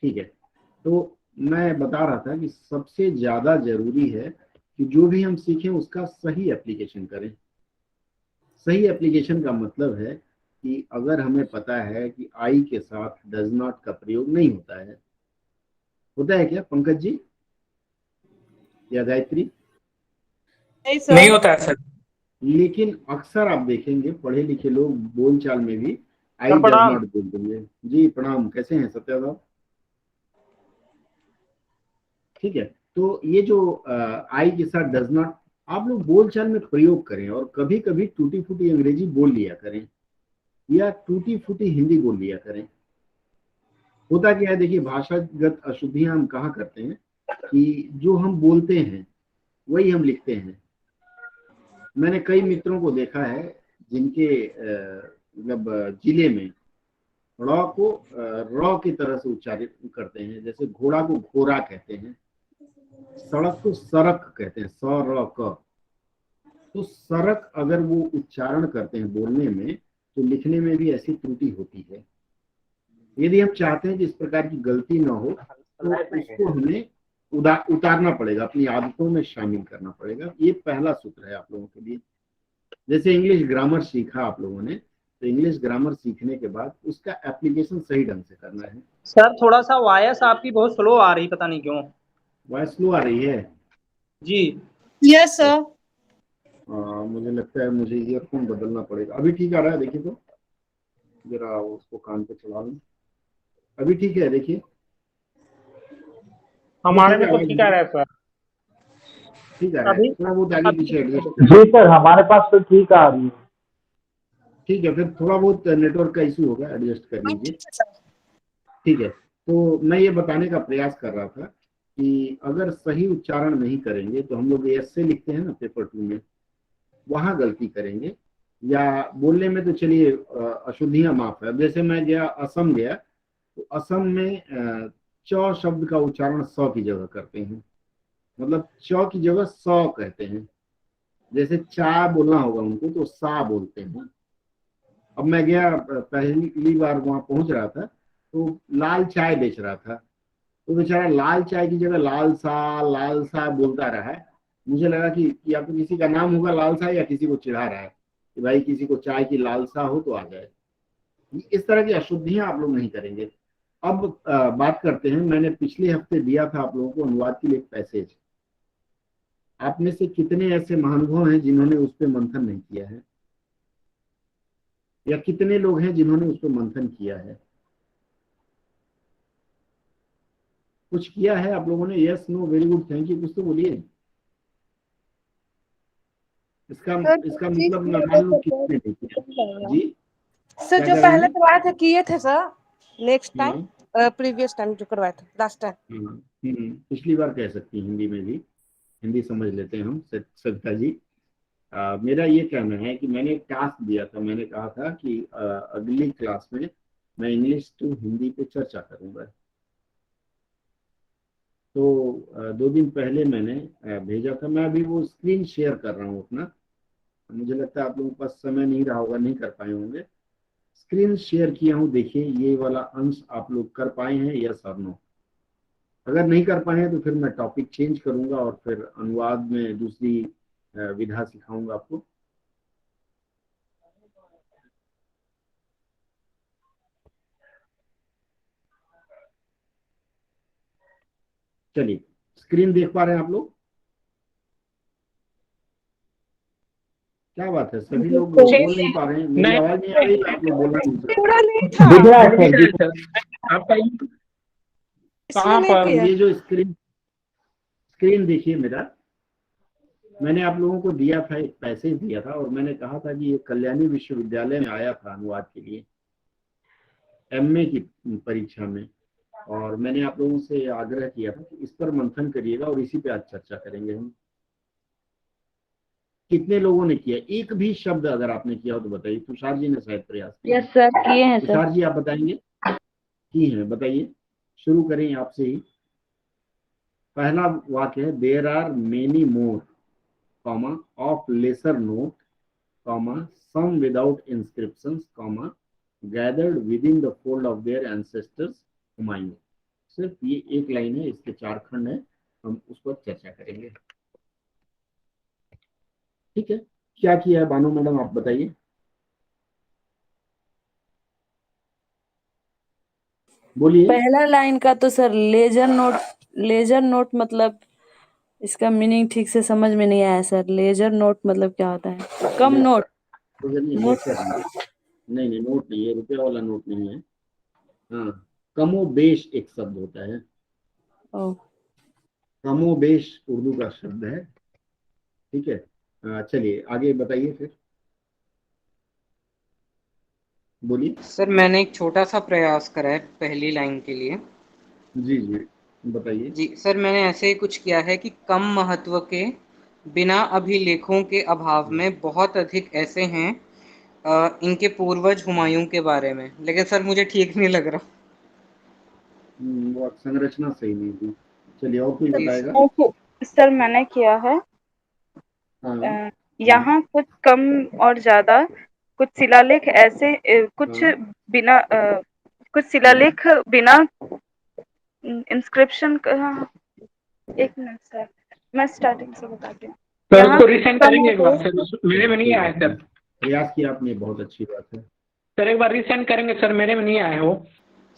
ठीक है, तो मैं बता रहा था कि सबसे ज्यादा जरूरी है कि जो भी हम सीखें उसका सही एप्लीकेशन करें। सही एप्लीकेशन का मतलब है कि अगर हमें पता है कि आई के साथ डज नॉट का प्रयोग नहीं होता है, होता है क्या पंकज जी या गायत्री? नहीं नहीं सर। होता है सर। लेकिन अक्सर आप देखेंगे पढ़े लिखे लोग बोलचाल में भी आई सर डज प्रणाम। नॉट बोल देंगे। जी प्रणाम, कैसे हैं सत्या साहब? ठीक है, तो ये जो आई के साथ डज नॉट आप लोग बोलचाल में प्रयोग करें, और कभी कभी टूटी फूटी अंग्रेजी बोल लिया करें या टूटी फूटी हिंदी बोल लिया करें। होता क्या है, देखिए भाषागत अशुद्धियां हम कहाँ करते हैं कि जो हम बोलते हैं वही हम लिखते हैं। मैंने कई मित्रों को देखा है जिनके मतलब जिले में र को र की तरह से उच्चारित करते हैं, जैसे घोड़ा को घोड़ा कहते हैं, सड़क को सड़क कहते हैं, स र क। तो सड़क अगर वो उच्चारण करते हैं बोलने में, तो लिखने में भी ऐसी त्रुटि होती है। यदि हम चाहते हैं कि इस प्रकार की गलती ना हो, तो उसको हमें उतारना पड़ेगा, अपनी आदतों में शामिल करना पड़ेगा। ये पहला सूत्र है आप लोगों के लिए। जैसे इंग्लिश ग्रामर सीखा आप लोगों ने, तो इंग्लिश ग्रामर सीखने के बाद उसका एप्लीकेशन सही ढंग से करना है। सर थोड़ा सा वॉयस आपकी बहुत स्लो आ रही, पता नहीं क्यों। वॉइस स्लो आ रही है? जी। Yes sir. मुझे लगता है मुझे ईयरफोन बदलना पड़ेगा। अभी ठीक आ रहा है? देखिए तो जरा उसको कान पे चला लूं। अभी ठीक है? देखिए अभी हमारे ठीक में है तो आवाज? ठीक आ रहा है सर। ठीक आ रहा है, अभी थोड़ा बहुत आगे अभी पीछे एडजस्ट कर जी लीजिए। सर, हमारे पास तो ठीक आ रही है। ठीक है, फिर थोड़ा बहुत नेटवर्क का इशू होगा, एडजस्ट कर लीजिए। ठीक है, तो मैं ये बताने का प्रयास कर रहा था कि अगर सही उच्चारण नहीं करेंगे, तो हम लोग एस से लिखते हैं ना पेपर 2 में, वहां गलती करेंगे। या बोलने में तो चलिए अशुद्धियां माफ है। अब जैसे मैं गया असम गया, तो असम में च शब्द का उच्चारण स की जगह करते हैं, मतलब च की जगह स कहते हैं। जैसे चा बोलना होगा उनको तो सा बोलते हैं। अब मैं गया पहली बार वहां पहुंच रहा था, तो लाल चाय बेच रहा था, तो बेचारा लाल चाय की जगह लाल सा बोलता रहा है। मुझे लगा कि या तो किसी का नाम होगा लाल सा, या किसी को चिढ़ा रहा है कि भाई किसी को चाय की लालसा हो तो आ जाए। इस तरह की अशुद्धियां आप लोग नहीं करेंगे। अब बात करते हैं, मैंने पिछले हफ्ते दिया था आप लोगों को अनुवाद के लिए एक पैसेज। आप में से कितने ऐसे महानुभव हैं जिन्होंने उस पर मंथन नहीं किया है, या कितने लोग हैं जिन्होंने उस पर मंथन किया है? कुछ किया है आप लोगों ने? Yes, no, very good, thank you, कुछ तो बोलिए। इसका सर इसका मतलब मैं मान लो कितने नहीं किया जी। सर क्या जो कह रही पहले हैं? करवाए थे किए थे सर। नेक्स्ट टाइम, हाँ प्रीवियस टाइम जो करवाए थे लास्ट टाइम। हाँ, पिछली बार कह सकती हैं हिंदी में भी, हिंदी समझ लेते हैं हम सविता जी। मेरा ये कहना है कि मैंने एक टास्क दिया था, मैंने कहा था कि अगली क्लास में मैं इंग्लिश टू हिंदी पे चर्चा करूंगा। तो 2 दिन पहले मैंने भेजा था। मैं अभी वो स्क्रीन शेयर कर रहा हूँ अपना। मुझे लगता है आप लोगों के पास समय नहीं रहा होगा, नहीं कर पाए होंगे। स्क्रीन शेयर किया हूँ, देखिए ये वाला अंश आप लोग कर पाए हैं, यस और नो? अगर नहीं कर पाए हैं तो फिर मैं टॉपिक चेंज करूंगा और फिर अनुवाद में दूसरी विधा सिखाऊंगा आपको। चलिए, स्क्रीन देख पा रहे हैं आप लोग? क्या बात है, सभी लोग बोल नहीं पा रहे हैं, मेरी नहीं आवाज नहीं आ रही है, आप लोग बोलना नहीं चाहते? पूरा नहीं था दिख रहा है दिख सर, रहा है दिख सर आपका। इसलिए कहाँ नहीं पर? तो किया। ये जो स्क्रीन स्क्रीन देखिए मेरा, मैंने आप लोगों को दिया था, एक पैसेज दिया था, और मैंने कहा था कि ये कल्याणी विश्वविद्यालय में आया था अनुवाद के लिए एमए की परीक्षा में। और मैंने आप लोगों से आग्रह किया था कि इस पर मंथन करिएगा और इसी पे आज चर्चा करेंगे हम। कितने लोगों ने किया? एक भी शब्द अगर आपने किया हो तो बताइए। तुषार जी ने शायद प्रयास किया है। यस सर, किए हैं सर। तुषार जी आप बताएंगे? की हैं, बताइए। शुरू करें आपसे ही। पहला वाक्य है, there are many more comma of lesser note comma some without inscriptions comma gathered within the fold of their ancestors Humayun. सिर्फ ये एक लाइन है, इसके 4 खंड है, हम उस पर चर्चा करेंगे। ठीक है, क्या किया है बानो मैडम, आप बताइए। बोलिए। पहला लाइन का तो सर लेजर नोट मतलब इसका मीनिंग ठीक से समझ में नहीं आया सर। लेजर नोट मतलब क्या होता है? कम नोट। नहीं, लेक्चर नहीं, नहीं नोट नहीं है, रुपया वाला नोट नहीं है। हाँ, कमोबेश एक शब्द होता है। ओ, कमोबेश उर्दू का शब्द है। ठीक है, चलिए आगे बताइए फिर, बोलिए। सर मैंने एक छोटा सा प्रयास करा है पहली लाइन के लिए। जी जी, बताइए। जी सर, मैंने ऐसे ही कुछ किया है कि कम महत्व के बिना अभिलेखों के अभाव में बहुत अधिक ऐसे हैं इनके पूर्वज हुमायूं के बारे में, लेकिन सर मुझे ठीक नहीं लग रहा। वो संरचना सही नहीं थी। चलिए, और कोई जी बताएगा। सर मैंने किया है। हाँ यहाँ कुछ कम और ज्यादा, कुछ शिलालेख ऐसे हाँ कुछ शिलालेख बिना इंस्क्रिप्शन का। एक मिनट सर, मैं स्टार्टिंग से बताती हूँ। सर यहाँ उसको रिसेंड करेंगे एक बार कमोबेश सर, मेरे में नहीं आया सर। प्रयास किया आपने, बहुत अच्छी बात है। सर एक बार रिसेंड करेंगे सर, मेरे में नहीं आया वो।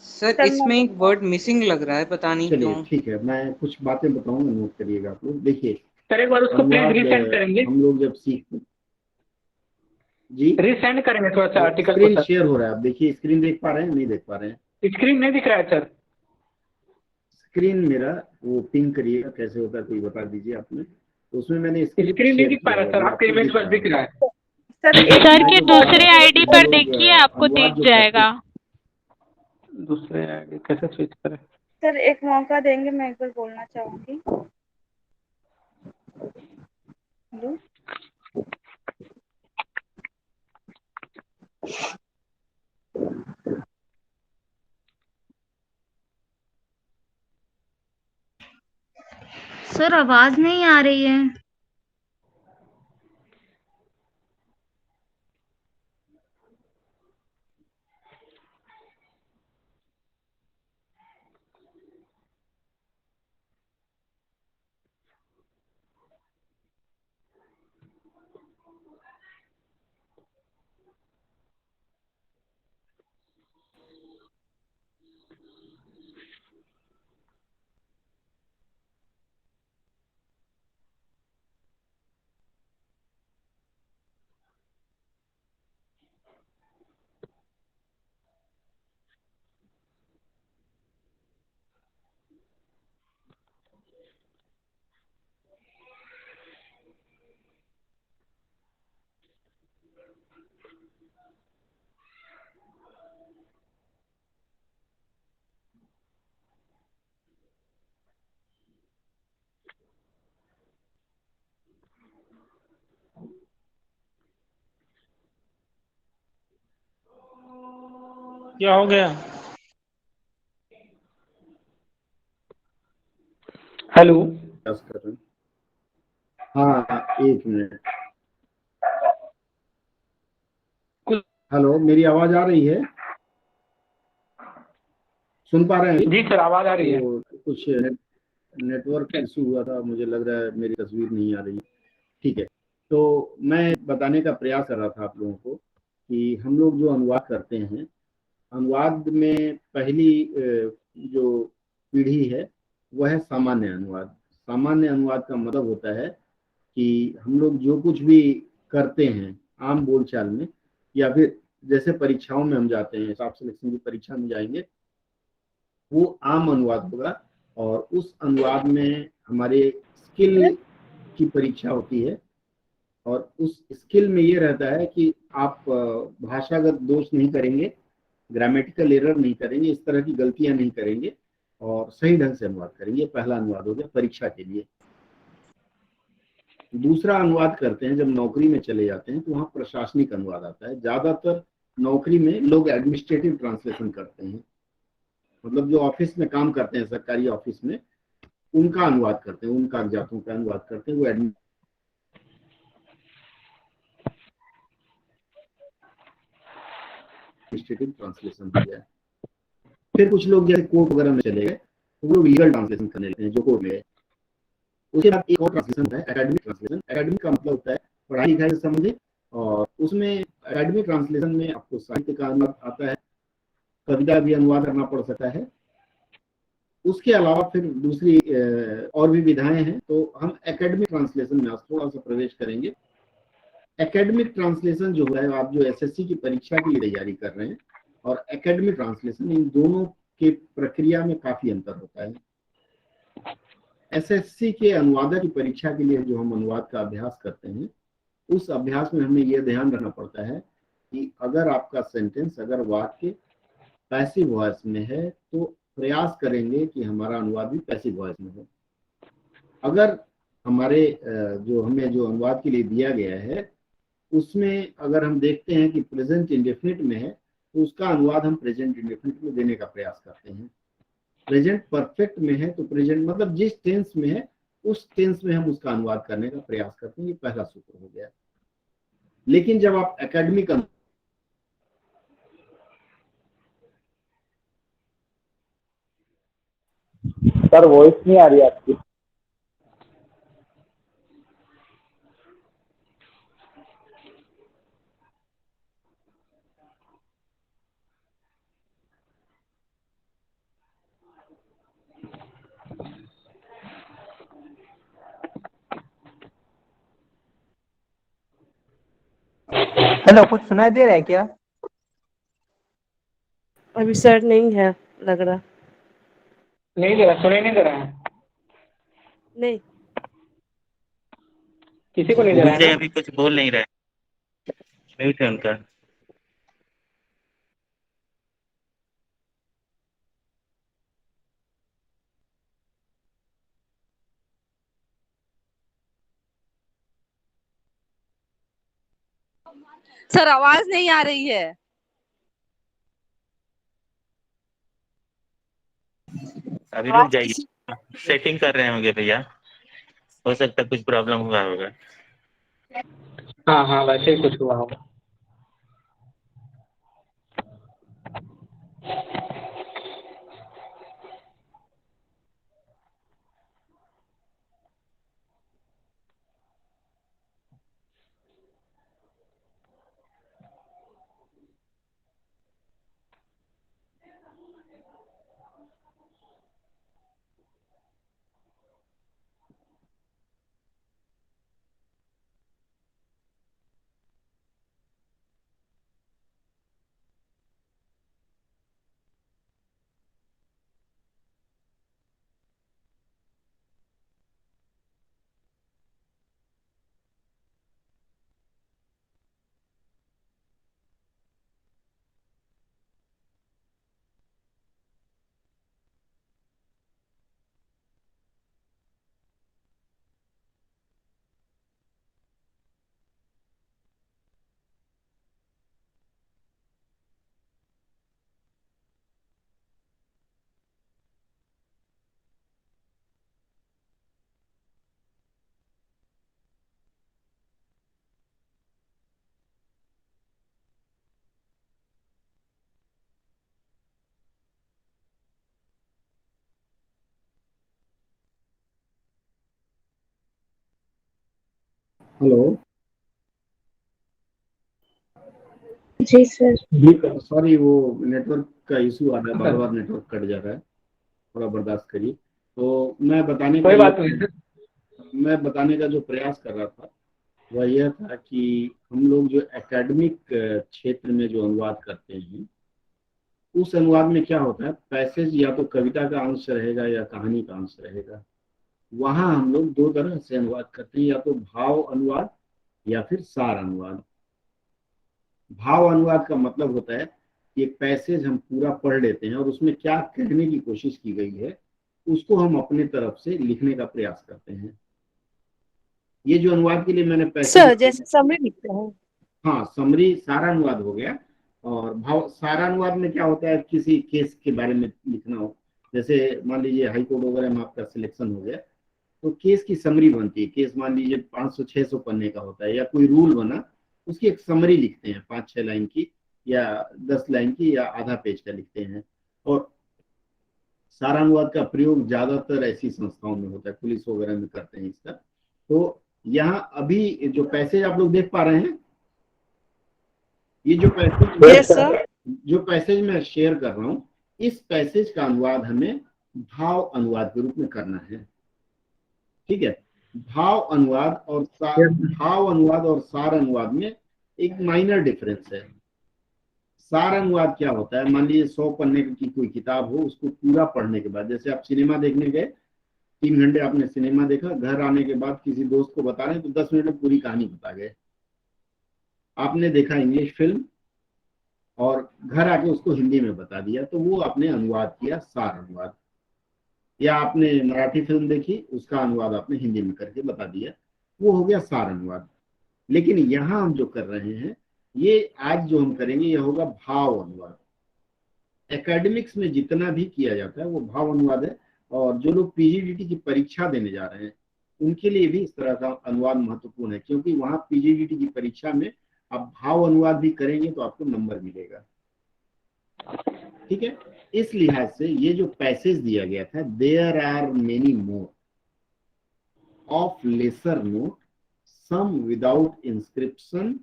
सर, सर इसमें एक वर्ड मिसिंग लग रहा है, पता नहीं चलिए क्यों। ठीक है, मैं कुछ बातें बताऊंगा, नोट करिएगा आप लोग। देखिए, सर एक बार उसको प्लीज अनुवाद रिसेंड करेंगे। हम लोग जब सीखते जी, रिसेंड करेंगे थोड़ा सा आर्टिकल को स्क्रीन सर। शेयर हो रहा है, आप देखिए, स्क्रीन देख पा रहे हैं, नहीं देख पा रहे हैं? स्क्रीन नहीं दिख रहा है सर। स्क्रीन मेरा वो पिंग करिएगा, कैसे होता है कोई बता दीजिए आपने, तो उसमें मैंने स्क्रिप्ट स्क्रीन नहीं शेयर दिख पा किया रहा है, सर, अभी आपके आपको इमेज दिख पर रहा दिख होगा। रहा है। सर सर मैं के जो बता दूसरे रहा था आईडी कि हम पर लोग देखिए, आपको अनुवाद दिख जो करते जाएगा। दूसरे आईडी कैसे स्विच करें? सर एक मौका देंगे, मैं एक बार बोलना चाहूंगी। हेलो सर आवाज नहीं आ रही है। क्या हो गया? हेलो। प्रयास कर रहे हैं। हाँ, एक मिनट। कुछ हेलो, मेरी आवाज आ रही है? सुन पा रहे हैं? जी सर, आवाज आ रही है। तो कुछ नेटवर्क इशू हुआ था, मुझे लग रहा है मेरी तस्वीर नहीं आ रही। ठीक है, तो मैं बताने का प्रयास कर रहा था आप लोगों को कि हम लोग जो अनुवाद करते हैं, अनुवाद में पहली जो पीढ़ी है वह है सामान्य अनुवाद। सामान्य अनुवाद का मतलब होता है कि हम लोग जो कुछ भी करते हैं आम बोलचाल में, या फिर जैसे परीक्षाओं में हम जाते हैं, स्टाफ सिलेक्शन की परीक्षा में जाएंगे, वो आम अनुवाद होगा। और उस अनुवाद में हमारे स्किल की परीक्षा होती है, और उस स्किल में ये रहता है कि आप भाषागत दोष नहीं करेंगे, ग्रामेटिकल एरर नहीं करेंगे, इस तरह की गलतियां नहीं करेंगे, और सही ढंग से अनुवाद करेंगे। पहला अनुवाद हो गया परीक्षा के लिए। दूसरा अनुवाद करते हैं जब नौकरी में चले जाते हैं, तो वहाँ प्रशासनिक अनुवाद आता है। ज्यादातर नौकरी में लोग एडमिनिस्ट्रेटिव ट्रांसलेशन करते हैं, मतलब जो ऑफिस में काम करते हैं, सरकारी ऑफिस में, उनका अनुवाद करते हैं, उन कागजातों का अनुवाद करते हैं, वो एडमिनिस्ट्रेटिव ट्रांसलेशन हो गया। फिर कुछ लोग जैसे कोर्ट वगैरह में चले गए, तो वो लीगल ट्रांसलेशन करने लगते हैं जो कोर्ट में है। उसके बाद एक और ट्रांसलेशन है एकेडमिक ट्रांसलेशन। एकेडमिक का मतलब होता है पढ़ाई लिखाई से संबंधित, और उसमें एकेडमिक ट्रांसलेशन में आपको साहित्य का अनुवाद आता है, कविता भी अनुवाद करना पड़ सकता है। उसके अलावा फिर दूसरी और भी विधाएं हैं। तो हम एकेडमिक ट्रांसलेशन में आज थोड़ा सा प्रवेश करेंगे। एकेडमिक ट्रांसलेशन जो है, आप जो एसएससी की परीक्षा की तैयारी कर रहे हैं और एकेडमिक ट्रांसलेशन, इन दोनों के प्रक्रिया में काफी अंतर होता है। एसएससी के अनुवादक की परीक्षा के लिए जो हम अनुवाद का अभ्यास करते हैं, उस अभ्यास में हमें यह ध्यान रखना पड़ता है कि अगर आपका सेंटेंस, अगर वाक्य पैसिव वॉइस में है तो प्रयास करेंगे कि हमारा अनुवाद भी पैसिव वॉइस में हो। अगर हमारे हमें जो अनुवाद के लिए दिया गया है उसमें अगर हम देखते हैं कि प्रेजेंट इंडेफिनिट में है तो उसका अनुवाद हम प्रेजेंट इंडेफिनिट में देने का प्रयास करते हैं। प्रेजेंट परफेक्ट में है तो प्रेजेंट मतलब जिस टेंस में है उस टेंस में हम उसका अनुवाद करने का प्रयास करते हैं। ये पहला सूत्र हो गया। लेकिन जब आप एकेडमिक सर वॉइस नहीं आ रही आपकी। हेलो, कुछ सुनाई दे रहा है क्या? अभी सर नहीं है लग रहा। नहीं दे रहा, सुनाई नहीं दे रहा है। नहीं, किसी को नहीं दे रहा है विजय ना? अभी कुछ बोल नहीं रहे, म्यूट है उनका। सर आवाज नहीं आ रही है। अभी रुक जाइए, सेटिंग कर रहे होंगे भैया, हो सकता है कुछ प्रॉब्लम हुआ होगा। हाँ हाँ, वैसे ही कुछ हुआ होगा। हेलो जी सर। सॉरी, वो नेटवर्क का इशू आ रहा है, बार बार नेटवर्क कट जा रहा है, थोड़ा बर्दाश्त करिए। तो मैं कोई बात नहीं सर। बताने का जो प्रयास कर रहा था वह यह था कि हम लोग जो एकेडमिक क्षेत्र में जो अनुवाद करते हैं, उस अनुवाद में क्या होता है, पैसेज या तो कविता का अंश रहेगा या कहानी का अंश रहेगा। वहां हम लोग दो तरह से अनुवाद करते हैं, या तो भाव अनुवाद या फिर सार अनुवाद। भाव अनुवाद का मतलब होता है कि एक पैसेज हम पूरा पढ़ लेते हैं और उसमें क्या कहने की कोशिश की गई है उसको हम अपने तरफ से लिखने का प्रयास करते हैं। ये जो अनुवाद के लिए मैंने सर जैसे समरी लिखते हैं। हाँ, समरी सारा अनुवाद हो गया। और भाव सारा अनुवाद में क्या होता है, किसी केस के बारे में लिखना हो, जैसे मान लीजिए हाई कोर्ट वगैरह में आपका सिलेक्शन हो गया तो केस की समरी बनती है। केस मान लीजिए 500-600 पन्ने का होता है, या कोई रूल बना उसकी एक समरी लिखते हैं 5-6 लाइन की या 10 लाइन की या आधा पेज का लिखते हैं। और सारानुवाद का प्रयोग ज्यादातर ऐसी संस्थाओं में होता है, पुलिस वगैरह में करते हैं इसका। तो यहाँ अभी जो पैसेज आप लोग देख पा रहे हैं, ये जो पैसेज मैं शेयर कर रहा हूँ, इस पैसेज का अनुवाद हमें भाव अनुवाद के रूप में करना है। ठीक है, भाव अनुवाद और सार अनुवाद में एक माइनर डिफरेंस है। सार अनुवाद क्या होता है, मान लीजिए 100 पन्ने की कोई किताब हो, उसको पूरा पढ़ने के बाद, जैसे आप सिनेमा देखने गए, 3 घंटे आपने सिनेमा देखा, घर आने के बाद किसी दोस्त को बता रहे हैं तो 10 मिनट में पूरी कहानी बता गए। आपने देखा इंग्लिश फिल्म और घर आके उसको हिंदी में बता दिया, तो वो आपने अनुवाद किया, सार अनुवाद। या आपने मराठी फिल्म देखी, उसका अनुवाद आपने हिंदी में करके बता दिया, वो हो गया सार अनुवाद। लेकिन यहाँ हम जो कर रहे हैं, ये आज जो हम करेंगे, ये होगा भाव अनुवाद। एकेडमिक्स में जितना भी किया जाता है वो भाव अनुवाद है, और जो लोग पीजीडीटी की परीक्षा देने जा रहे हैं उनके लिए भी इस तरह का अनुवाद महत्वपूर्ण है, क्योंकि वहां पीजीडीटी की परीक्षा में आप भाव अनुवाद भी करेंगे तो आपको नंबर मिलेगा। ठीक है, इस लिहाज से ये जो पैसेज दिया गया था, there are many more of lesser note, some without inscription,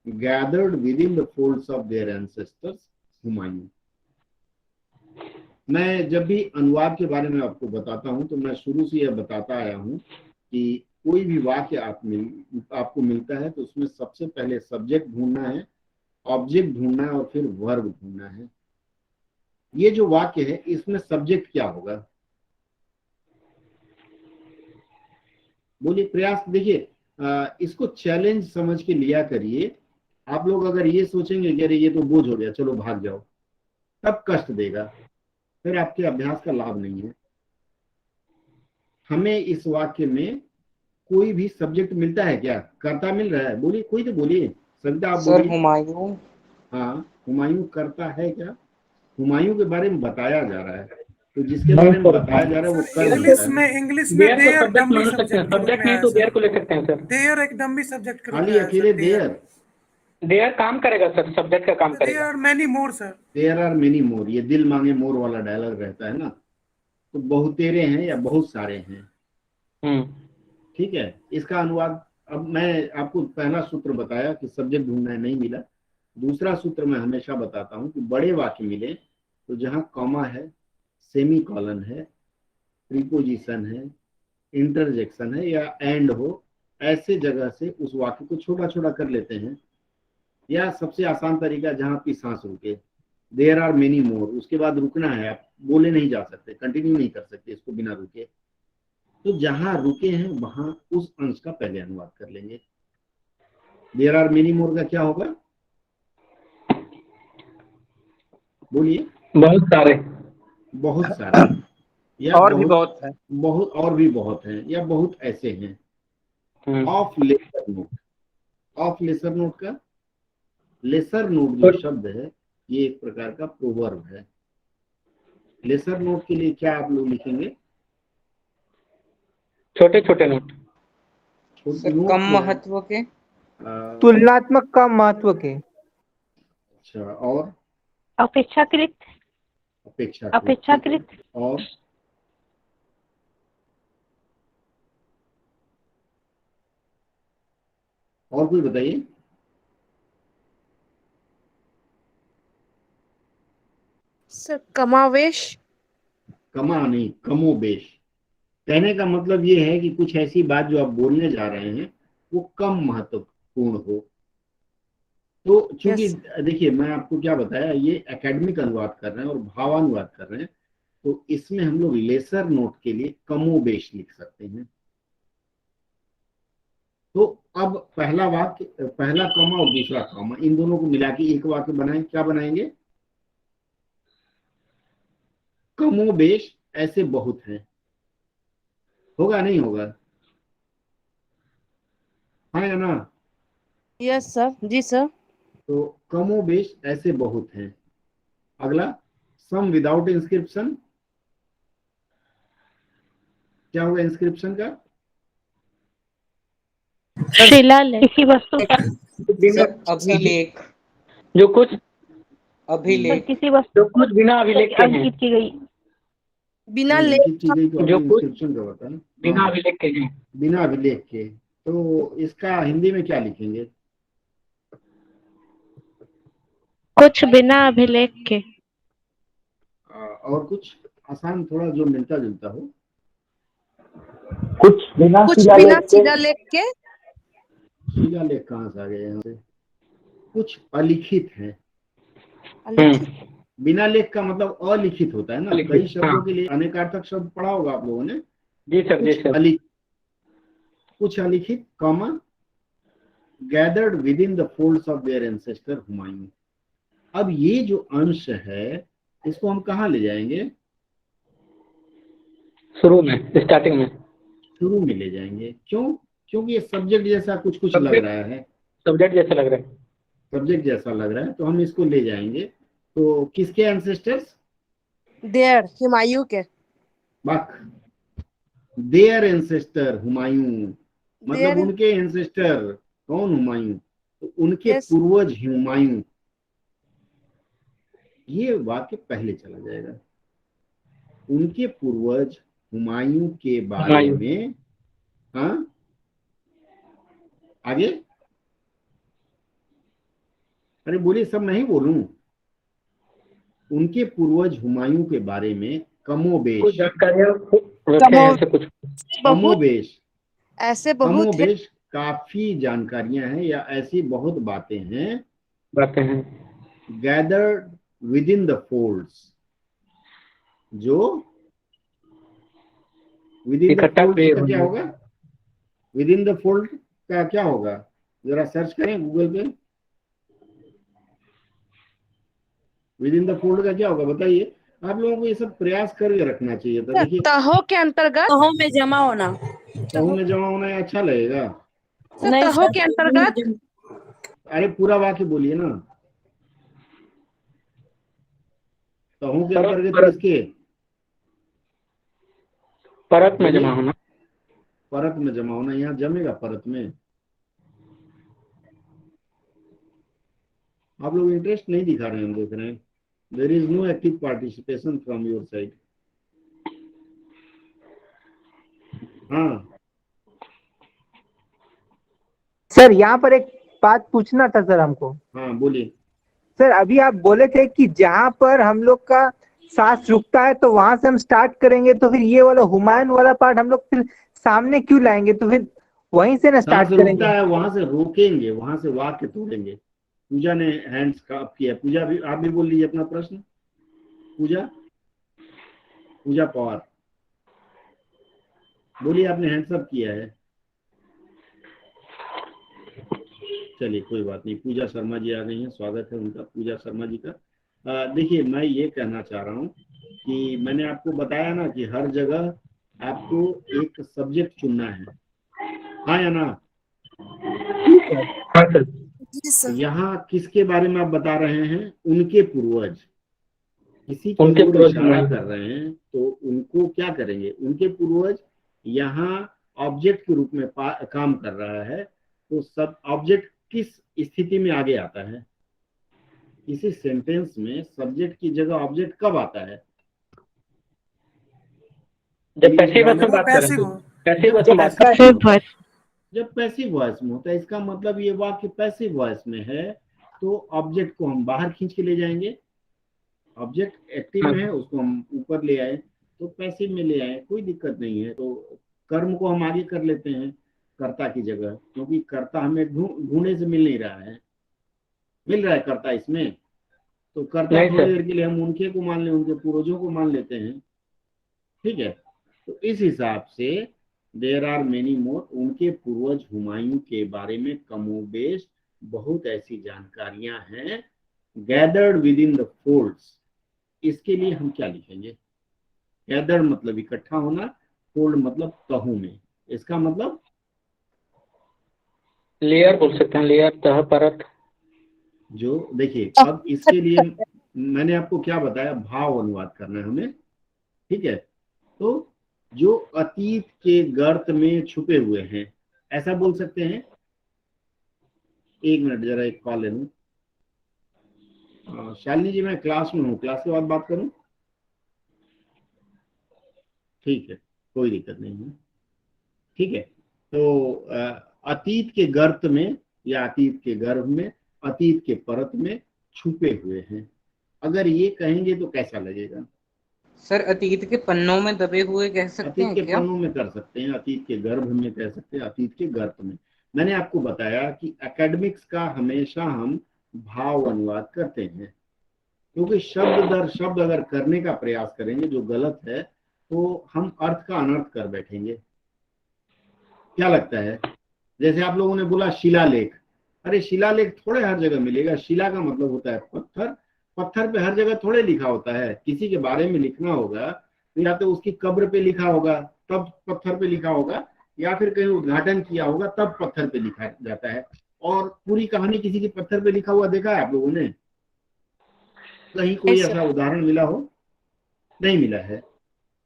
gathered within the folds of their ancestors, Humayun. मैं जब भी अनुवाद के बारे में आपको बताता हूं तो मैं शुरू से यह बताता आया हूं कि कोई भी वाक्य आपको मिलता है तो उसमें सबसे पहले सब्जेक्ट ढूंढना है, ऑब्जेक्ट ढूंढना है और फिर वर्ब ढूंढना है। ये जो वाक्य है इसमें सब्जेक्ट क्या होगा, बोलिए, प्रयास। देखिए, इसको चैलेंज समझ के लिया करिए। आप लोग अगर ये सोचेंगे कि अरे ये तो बोझ हो गया, चलो भाग जाओ, तब कष्ट देगा, फिर आपके अभ्यास का लाभ नहीं है। हमें इस वाक्य में कोई भी सब्जेक्ट मिलता है क्या, कर्ता मिल रहा है? बोलिए, कोई तो बोलिए, सविता आप बोलिए। हुमायूं। हाँ, हुमायूं कर्ता है क्या? हुमायूं के बारे में बताया जा रहा है, तो जिसके बारे में बताया जा रहा है वो कर इंग्लिश में देयर डम भी सब्जेक्ट नहीं तो देयर को ले सकते हैं सर। देयर एक डम भी सब्जेक्ट कर खाली अकेले देयर काम करेगा सर, सब्जेक्ट का काम करेगा। There are many more sir, there are many more, ये दिल मांगे मोर वाला डायलॉग रहता है ना, तो बहुतेरे हैं या बहुत सारे हैं। ठीक है, इसका अनुवाद अब मैं आपको पहला सूत्र बताया कि सब्जेक्ट ढूंढना है, नहीं मिला। दूसरा सूत्र मैं हमेशा बताता हूं कि बड़े वाक्य मिले तो जहां कॉमा है, सेमी कॉलन है, प्रीपोजिशन है, इंटरजेक्शन है या एंड हो, ऐसे जगह से उस वाक्य को छोटा छोटा कर लेते हैं। या सबसे आसान तरीका, जहां आपकी सांस रुके, देयर आर मेनी मोर, उसके बाद रुकना है, आप बोले नहीं जा सकते, कंटिन्यू नहीं कर सकते इसको बिना रुके, तो जहां रुके हैं वहां उस अंश का पहले अनुवाद कर लेंगे। देयर आर मेनी मोर का क्या होगा, बोलिए? बहुत सारे, बहुत सारे, या और भी बहुत है, बहुत और भी बहुत हैं, या बहुत ऐसे हैं। Of lesser note, of lesser note का, लेसर नोट जो शब्द है ये एक प्रकार का प्रोवर्ब है। लेसर नोट के लिए क्या आप लोग लिखेंगे? छोटे छोटे नोट, कम महत्व के, तुलनात्मक कम महत्व के। अच्छा, और अपेक्षाकृत और कोई बताइए? सर कमावेश, कमा नहीं, कमोबेश। कहने का मतलब ये है कि कुछ ऐसी बात जो आप बोलने जा रहे हैं वो कम महत्वपूर्ण हो। तो चूंकि देखिए मैं आपको क्या बताया, ये एकेडमिक अनुवाद कर रहे हैं और भावानुवाद कर रहे हैं, तो इसमें हम लोग लेसर नोट के लिए कमोबेश लिख सकते हैं। तो अब पहला वाक्य, पहला कॉमा और दूसरा कॉमा, इन दोनों को मिला के एक वाक्य बनाएं। क्या बनाएंगे? कमोबेश ऐसे बहुत हैं। होगा नहीं होगा? हाँ या ना? यस सर, जी सर। तो कमोबेश ऐसे बहुत हैं। अगला, सम विदाउट इंस्क्रिप्शन, क्या होगा इंस्क्रिप्शन का? शिलालेख, किसी वस्तु का अभिलेख, जो कुछ अभिलेख, किसी वस्तु जो कुछ बिना अभिलेख के अंकित की गई। बिना नहीं, लेख लिखित चीजें तो जो आपने कुछ इंस्क्रिप्शन का बताया ना। बिना हाँ, अभिलेख के हैं। बिना अभिलेख के। तो इसका हिंदी में क्या लिखेंगे? कुछ बिना अभिलेख के। और कुछ आसान थोड़ा जो मिलता जुलता हो। कुछ बिना कुछ शिलालेख बिना के। शिलालेख के। शिलालेख कहाँ से आ गए यहाँ से? कुछ अलिखित है। अलिखित। बिना लेख का मतलब अलिखित होता है ना। अलिखित, कई शब्दों हाँ। के लिए अनेकार्थक शब्द पढ़ा होगा आप लोगों ने। जी सर, जी सर। कुछ अलिखित comma gathered within the folds of their ancestor Humayun. अब ये जो अंश है इसको हम कहाँ ले जाएंगे? शुरू में, स्टार्टिंग में। शुरू में ले जाएंगे। क्यों? क्योंकि ये सब्जेक्ट जैसा कुछ कुछ लग रहा है। सब्जेक्ट जैसा लग रहा है। सब्जेक्ट जैसा लग रहा है तो हम इसको ले जाएंगे। तो किसके एंसेस्टर्स? देयर हुमायूं के। बक देयर एंसेस्टर हुमायूं, मतलब Their- उनके एंसेस्टर। कौन? हुमायूं। तो उनके Yes. पूर्वज हुमायूं। ये वाक्य पहले चला जाएगा। उनके पूर्वज हुमायूं के बारे हुमायूं। में। हाँ, आगे। अरे बोलिए, सब नहीं बोलूं। उनके पूर्वज हुमायूं के बारे में कुछ कमोबेश जानकारियाँ रखे हैं ऐसे कुछ। बहुत कमोबेश ऐसे बहुत है। कमोबेश काफी जानकारियां हैं या ऐसी बहुत बातें हैं। बातें हैं। Gathered within the folds, जो विद इन द इकट्ठा फोल्ड्स किए का हुए क्या हैं। होगा? विद इन द फोल्ड का क्या होगा? जरा सर्च करें गूगल पे। विद इन द फोल्ड का क्या होगा बताइए। आप लोगों को ये सब प्रयास करके रखना चाहिए था। देखिए, तहो के अंतर्गत। तहों में जमा होना। तहों में जमा होना अच्छा लगेगा। नहीं तहो सर, के अंतर्गत। अरे पूरा वाक्य बोलिए ना। तहों के अंतर्गत परत किसके? परत में बोलिए। जमा होना। परत में जमा होना। यहाँ जमेगा परत में। आप लोग इंटरेस्ट नहीं दिखा रहे हैं, हम देख रहे हैं। There is no active participation from your side. हाँ, सर यहाँ पर एक बात पूछना था सर हमको। हाँ बोलिए। सर अभी आप बोले थे कि जहाँ पर हम लोग का सांस रुकता है तो वहां से हम स्टार्ट करेंगे, तो फिर ये वाला हुमायूं वाला पार्ट हम लोग फिर सामने क्यों लाएंगे? तो फिर वहीं से ना स्टार्ट सांस करेंगे। रुकता है, वहां से रोकेंगे, वहां से वाक्य तोड़ेंगे। पूजा ने हैंड्स अप किया। पूजा भी, आप भी बोल लीजिए अपना प्रश्न। पूजा पूजा पवार बोलिए, आपने हैंड्स अप किया है। चलिए कोई बात नहीं। पूजा शर्मा जी आ गई हैं, स्वागत है उनका, पूजा शर्मा जी का। देखिए, मैं ये कहना चाह रहा हूँ कि मैंने आपको बताया ना कि हर जगह आपको एक सब्जेक्ट चुनना है। हाँ या ना? हाँ सर। यहाँ किसके बारे में आप बता रहे हैं? उनके पूर्वज। किसी की उनके ओर पूर्वज इशारा हुमायूं। कर रहे हैं तो उनको क्या करेंगे? उनके पूर्वज यहाँ ऑब्जेक्ट के रूप में काम कर रहा है। तो सब ऑब्जेक्ट किस स्थिति में आगे आता है? किसी सेंटेंस में सब्जेक्ट की जगह ऑब्जेक्ट कब आता है? जब पैसिव वॉइस में बात कर रहे हैं। पैसिव वॉइस में बात कर रहे हैं। जब पैसिव वॉइस में होता है, इसका मतलब ये वाक्य पैसिव वॉइस में है तो ऑब्जेक्ट को हम बाहर खींच के ले जाएंगे। ऑब्जेक्ट एक्टिव में है, उसको हम ऊपर ले आए तो पैसिव में ले आए, कोई दिक्कत नहीं है। तो कर्म को हम आगे कर लेते हैं कर्ता की जगह, क्योंकि कर्ता हमें ढूंढने से मिल नहीं रहा है। मिल रहा है कर्ता इसमें, तो कर्ता नहीं थोड़ी सर। देर के लिए हम उनके को मान ले, उनके पूर्वजों को मान लेते हैं। ठीक है, तो इस हिसाब से देयर आर मेनी मोर। उनके पूर्वज हुमायूं के बारे में कमोबेश बहुत ऐसी जानकारियां हैं। Gathered within the folds, इसके लिए हम क्या लिखेंगे? गैदर्ड मतलब इकट्ठा होना, फोल्ड मतलब तहों में। इसका मतलब लेयर बोल सकते हैं, लेयर, तह, परत। जो देखिए, अब इसके लिए मैंने आपको क्या बताया? भाव अनुवाद करना है हमें। ठीक है, तो जो अतीत के गर्त में छुपे हुए हैं, ऐसा बोल सकते हैं। एक मिनट, जरा एक कॉल ले लूं। शालिनी जी, मैं क्लास में हूँ, क्लास के बाद बात करूं? ठीक है, कोई दिक्कत नहीं है। ठीक है, तो अतीत के गर्त में या अतीत के गर्भ में, अतीत के परत में छुपे हुए हैं, अगर ये कहेंगे तो कैसा लगेगा? सर अतीत के पन्नों में दबे हुए कह सकते अतीत हैं के क्या? पन्नों में कर सकते हैं, अतीत के गर्भ में कह सकते हैं, अतीत के गर्त में। मैंने आपको बताया कि एकेडमिक्स का हमेशा हम भाव अनुवाद करते हैं, क्योंकि शब्द दर शब्द अगर करने का प्रयास करेंगे जो गलत है तो हम अर्थ का अनर्थ कर बैठेंगे। क्या लगता है? जैसे आप लोगों ने बोला शिलालेख, अरे शिलालेख थोड़े हर जगह मिलेगा। शिला का मतलब होता है पत्थर, पत्थर पे हर जगह थोड़े लिखा होता है। किसी के बारे में लिखना होगा तो या तो उसकी कब्र पे लिखा होगा तब पत्थर पे लिखा होगा, या फिर कहीं उद्घाटन किया होगा तब पत्थर पे लिखा जाता है। और पूरी कहानी किसी के पत्थर पे लिखा हुआ देखा है आप लोगों ने? कहीं कोई ऐसा उदाहरण मिला हो? नहीं मिला है।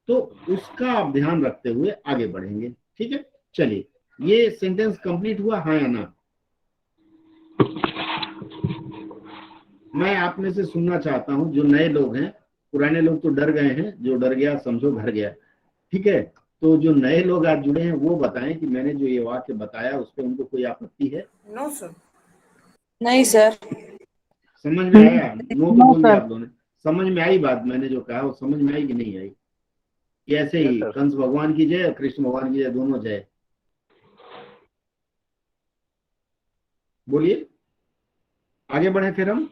तो उसका आप ध्यान रखते हुए आगे बढ़ेंगे। ठीक है, चलिए, ये सेंटेंस कंप्लीट हुआ, हाँ या ना? मैं आप में से सुनना चाहता हूं, जो नए लोग हैं, पुराने लोग तो डर गए हैं, जो डर गया समझो घर गया। ठीक है, तो जो नए लोग आज जुड़े हैं वो बताएं कि मैंने जो ये वाक्य बताया उस पर उनको कोई आपत्ति है? No sir. नहीं सर। समझ में आया? नो तो बोल दिया आप लोगों ने। समझ में आई बात मैंने जो कहा, वो समझ में आई कि नहीं आई? कि ऐसे ही कंस भगवान की जय, कृष्ण भगवान की जय, दोनों जय। बोलिए, आगे बढ़े फिर हम।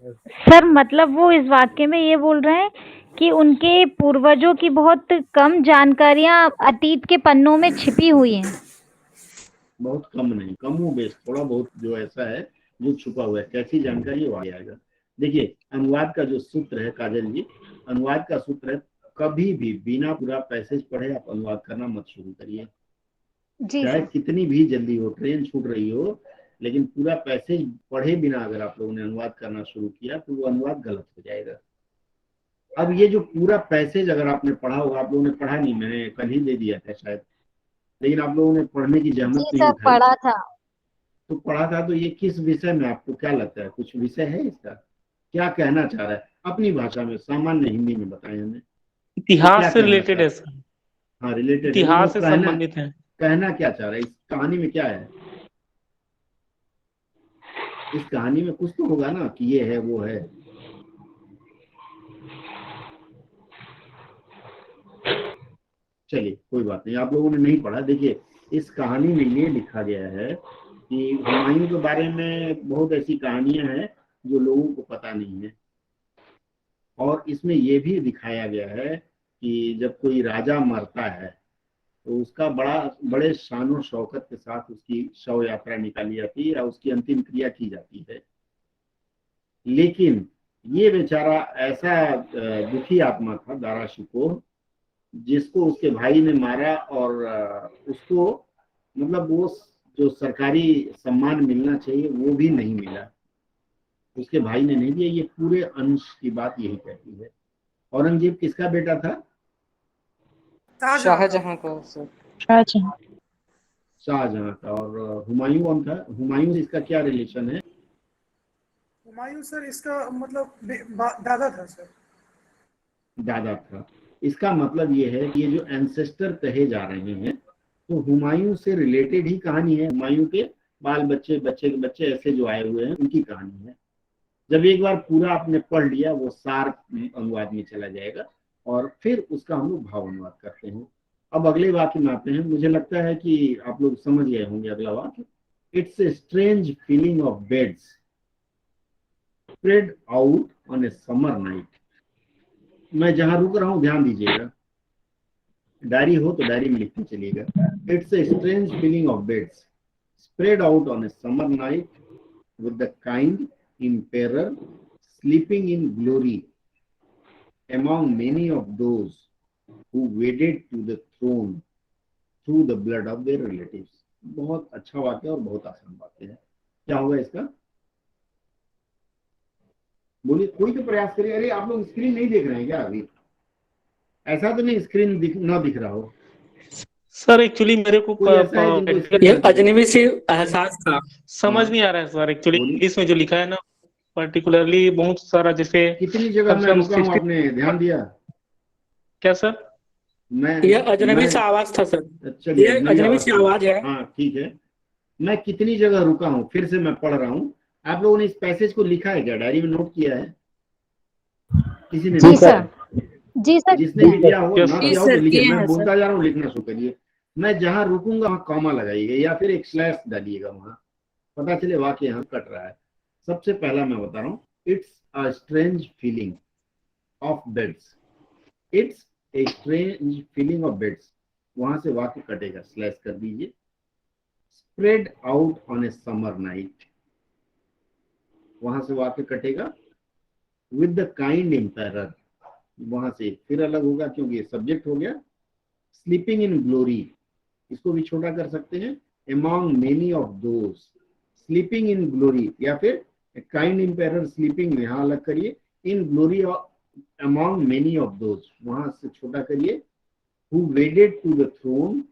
सर मतलब वो इस वाक्य में ये बोल रहे हैं कि उनके पूर्वजों की बहुत कम जानकारियां अतीत के पन्नों में छिपी हुई हैं। बहुत कम नहीं, कमो बेश थोड़ा बहुत जो ऐसा है जो छुपा हुआ है। कैसी जानकारी वो आगे आएगा। देखिए, अनुवाद का जो सूत्र है काजल जी, अनुवाद का सूत्र है कभी भी बिना पूरा पैसेज पढ़े आप अनुवाद करना मत शुरू करिए। चाहे कितनी भी जल्दी हो, ट्रेन छूट रही हो, लेकिन पूरा पैसेज पढ़े बिना अगर आप लोगों ने अनुवाद करना शुरू किया तो वो अनुवाद गलत हो जाएगा। अब ये जो पूरा पैसेज अगर आपने पढ़ा होगा, आप लोगों ने पढ़ा नहीं, मैंने कल ही दे दिया था शायद, लेकिन आप लोगों ने पढ़ने की जहमत नहीं उठाई। पढ़ा था। तो पढ़ा था, तो ये किस विषय में आपको क्या लगता है? कुछ विषय है इसका? क्या कहना चाह रहा है? अपनी भाषा में, सामान्य हिंदी में बताएं हमें। इतिहास से रिलेटेड है सर। हाँ, रिलेटेड, इतिहास से संबंधित है। कहना क्या चाह रहा है? इस कहानी में क्या है? इस कहानी में कुछ तो होगा ना कि ये है वो है। चलिए, कोई बात नहीं, आप लोगों ने नहीं पढ़ा। देखिए, इस कहानी में ये लिखा गया है कि हुमायूं के बारे में बहुत ऐसी कहानियां हैं जो लोगों को पता नहीं है। और इसमें ये भी दिखाया गया है कि जब कोई राजा मरता है तो उसका बड़े शान और शौकत के साथ उसकी शव यात्रा निकाली जाती है या उसकी अंतिम क्रिया की जाती है। लेकिन ये बेचारा ऐसा दुखी आत्मा था, दारा शिकोह, जिसको उसके भाई ने मारा और उसको मतलब वो जो सरकारी सम्मान मिलना चाहिए वो भी नहीं मिला, उसके भाई ने नहीं दिया। ये पूरे अंश की बात यही कहती है। औरंगजेब किसका बेटा था? शाहजहां का सर। शाहजहां का। और हुमायूं कौन था? हुमायूं से इसका क्या रिलेशन है? हुमायूं सर इसका मतलब दादा था सर। दादा था। इसका मतलब ये है कि ये जो एंसेस्टर कहे जा रहे हैं तो हुमायूं से रिलेटेड ही कहानी है। हुमायूं के बाल बच्चे, बच्चे के बच्चे ऐसे जो आए हुए हैं उनकी कहानी है। जब एक बार पूरा आपने पढ़ लिया वो सार अनुवाद में चला जाएगा और फिर उसका हम लोग भाव अनुवाद करते हैं। अब अगले वाक्य में आते हैं। मुझे लगता है कि आप लोग समझ गए होंगे अगला वाक्य। It's a strange feeling of beds spread out on A summer night. मैं जहां रुक रहा हूं ध्यान दीजिएगा, डायरी हो तो डायरी में लिखते चलिएगा। It's a strange feeling of beds spread out on A summer night with the kind emperor sleeping in glory among many of those who waded to the throne through the blood of their relatives। बहुत अच्छा वाक्य और बहुत आसान वाक्य है। क्या होगा इसका? बोलिए, कोई तो प्रयास करिए। अरे आप लोग स्क्रीन नहीं देख रहे हैं क्या अभी? ऐसा तो नहीं स्क्रीन ना दिख रहा हो सर? एक्चुअली मेरे को अजनबी से एहसास था, समझ नहीं आ रहा है सर। एक्चुअली इंग्लिश में जो लिखा है ना, पर्टिकुलरली बहुत सारा, जैसे कितनी जगह मैं रुका हूं, आपने ध्यान दिया? क्या सर? मैं यह अजनबी सा आवाज था सर। चलिए यह मेरी अजनबी सी आवाज है। हाँ ठीक है, मैं कितनी जगह रुका हूँ फिर से मैं पढ़ रहा हूँ। आप लोगों ने इस पैसेज को लिखा है क्या, डायरी में नोट किया है? किसी ने जी लिखा सर। है? जी सर। जिसने भी लिया हो ना जी किया हो तो सर, लिखे, किए मैं हैं बोलता जा रहा हूँ, लिखना शुरू करिए। मैं जहां रुकूंगा वहां कॉमा लगाइएगा या फिर एक स्लैश डालिएगा, वहां पता चले वाक्य यहाँ कट रहा है। सबसे पहला मैं बता रहा हूँ, it's a strange feeling of beds. It's a strange feeling of beds, वहां से वाक्य कटेगा, स्लैश कर दीजिए। Spread out on A summer night, वहां से वाक्य कटेगा। विद द काइंड एम्पायर, वहां से फिर अलग होगा क्योंकि ये सब्जेक्ट हो गया। स्लीपिंग इन ग्लोरी, इसको भी छोटा कर सकते हैं। Among many of those, sleeping in glory, या फिर काइंड एम्पायर स्लीपिंग में, यहां अलग करिए। In glory among many of those, वहां से छोटा करिए। Who wedded to the throne,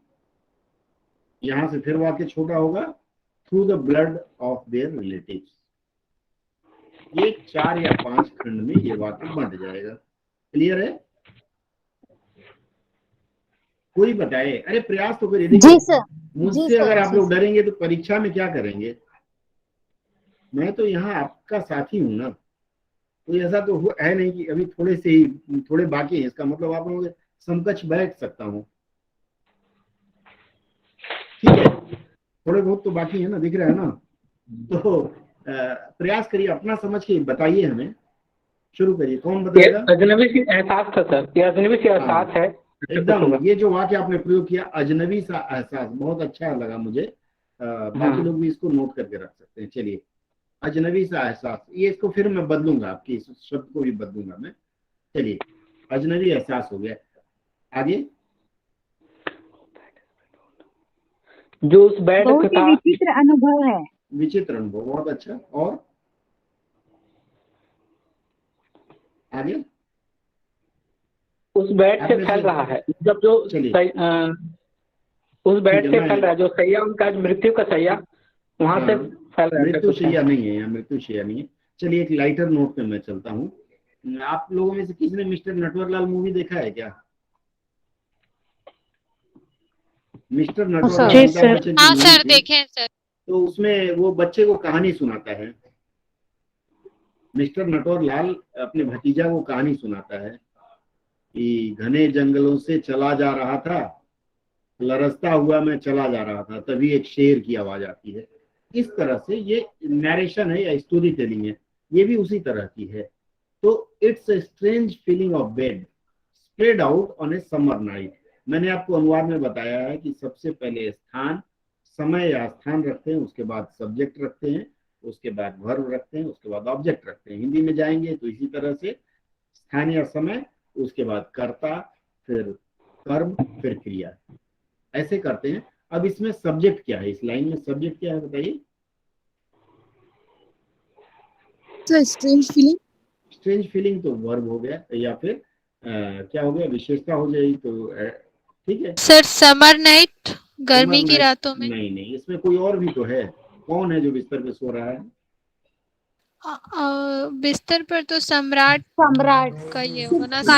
यहां से फिर वाक्य छोटा होगा। Through the blood of their relatives. ये 4 या 5 खंड में ये वाक्य बंट जाएगा। क्लियर है? कोई बताए, अरे प्रयास तो करिए। जी सर। मुझसे अगर आप लोग डरेंगे तो परीक्षा में क्या करेंगे? मैं तो यहाँ आपका साथी हूं ना, तो ऐसा तो है नहीं कि अभी थोड़े से ही थोड़े बाकी हैं, इसका मतलब आप लोगों के समकक्ष बैठ सकता हूँ। ठीक है, थोड़े बहुत तो बाकी है ना, दिख रहा है ना। तो प्रयास करिए, अपना समझ के बताइए, हमें शुरू करिए। कौन बताएगा? अजनबी सी एहसास था सर, ये अजनबी सी एहसास है एकदम। ये जो वाक्य आपने प्रयोग किया, अजनबी सा एहसास, बहुत अच्छा लगा मुझे। बाकी लोग भी इसको नोट करके रख सकते हैं। चलिए, अजनबी सा एहसास, ये इसको फिर मैं बदलूंगा, आपकी इस शब्द को भी बदलूंगा मैं। चलिए, अजनबी एहसास हो गया। आगे, जो उस बेड बहुत ही विचित्र अनुभव है। विचित्र अनुभव, बहुत अच्छा। और आगे, उस बेड से फैल रहा है, जब जो उस बेड से फैल रहा है, जो सैया उनका मृत्यु का सैया, वहां से फैल रहा है। मृत्यु शैया नहीं है, यहाँ मृत्यु शैया नहीं है। चलिए, एक लाइटर नोट पे मैं चलता हूँ। आप लोगों में से किसी ने मिस्टर नटवरलाल मूवी देखा है क्या? मिस्टर नटवरलाल, अमिताभ बच्चन की मूवी थी। देखे हैं सर। तो उसमें वो बच्चे को कहानी सुनाता है। मिस्टर नटवरलाल अपने भतीजा को कहानी सुनाता है कि घने जंगलों से चला जा रहा था, लरसता हुआ मैं चला जा रहा था, तभी एक शेर की आवाज आती है। इस तरह से ये नरेशन है या स्टोरी टेलिंग है, ये भी उसी तरह की है। तो it's a strange feeling of bed spread out on A summer night. मैंने आपको अनुवाद में बताया है कि सबसे पहले स्थान, समय या स्थान रखते हैं, उसके बाद सब्जेक्ट रखते हैं, उसके बाद वर्ब रखते हैं, उसके बाद ऑब्जेक्ट रखते हैं। हिंदी में जाएंगे तो इसी तरह से स्थान या समय, उसके बाद कर्ता, फिर कर्म, फिर क्रिया, ऐसे करते हैं। अब इसमें सब्जेक्ट क्या है, इस लाइन में सब्जेक्ट क्या है बताइए? Strange feeling. स्ट्रेंज फीलिंग तो वर्ब हो गया, या फिर क्या हो गया, विशेषता हो जाएगी। तो ठीक है सर, समर नाइट, गर्मी की रातों में। नहीं, इसमें कोई और भी तो है। कौन है जो बिस्तर पे सो रहा है? बिस्तर पर तो सम्राट का ये होगा ना सर।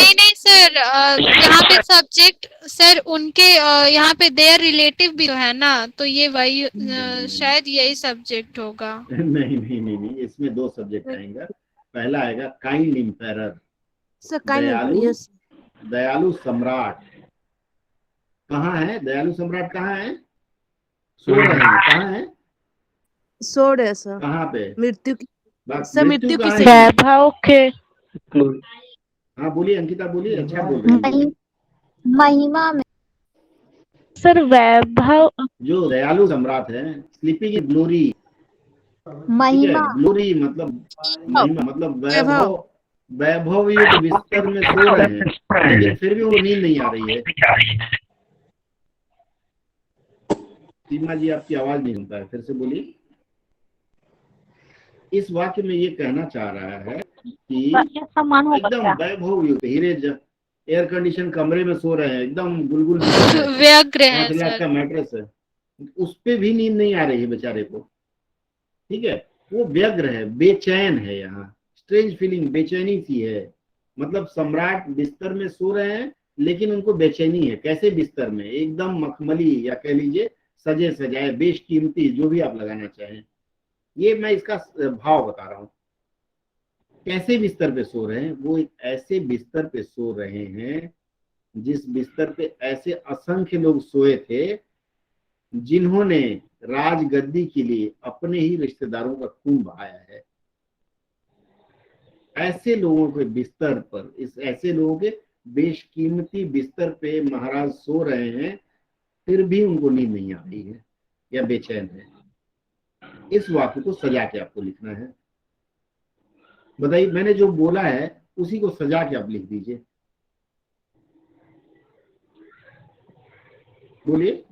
नहीं सर, यहाँ पे सब्जेक्ट सर उनके, यहाँ पे देयर रिलेटिव भी तो है ना, तो ये वही शायद यही सब्जेक्ट होगा। नहीं, इसमें 2 सब्जेक्ट आएंगे। पहला आएगा काइंड एम्पायर, दयालु सम्राट। कहाँ है दयालु सम्राट? कहाँ है? सो रहे हैं। कहाँ है? सो रहे सर। कहाँ पे? मृत्यु की वैभव के। हाँ बोलिए अंकिता, बोलिए। अच्छा बोल रही है। महिमा में सर वैभव, जो दयालु सम्राट है, स्लीपिंग इन ग्लोरी। महिमा, ग्लोरी मतलब महिमा, मतलब वैभव। वैभव युक्त बिस्तर में सो रहे हैं, लेकिन फिर भी वो नींद नहीं आ रही है। सीमा जी, आपकी आवाज नहीं सुनता है, फिर से बोलिए। इस वाक्य में ये कहना चाह रहा है कि एकदम वैभव युक्त, हीरे एयर कंडीशन कमरे में सो रहे हैं, एकदम गुलगुल व्यग्र है 5 लाख का मैट्रेस है, उस पे भी नींद नहीं आ रही है बेचारे को। ठीक है, वो व्यग्र है, बेचैन है। यहाँ स्ट्रेंज फीलिंग, बेचैनी सी है। मतलब सम्राट बिस्तर में सो रहे हैं लेकिन उनको बेचैनी है। कैसे बिस्तर में? एकदम मखमली या कह लीजिए सजे सजाए, बेशकीमती, जो भी आप लगाना चाहें। ये मैं इसका भाव बता रहा हूं। कैसे बिस्तर पे सो रहे हैं? वो एक ऐसे बिस्तर पे सो रहे हैं जिस बिस्तर पे ऐसे असंख्य लोग सोए थे जिन्होंने राजगद्दी के लिए अपने ही रिश्तेदारों का खून बहाया है। ऐसे लोगों के बिस्तर पर, इस ऐसे लोगों के बेशकीमती बिस्तर पे महाराज सो रहे हैं, फिर भी उनको नींद नहीं आ रही है या बेचैन है। इस वाक्य को सजा के आपको लिखना है। बताइए, मैंने जो बोला है उसी को सजा के आप लिख दीजिए। बोलिए।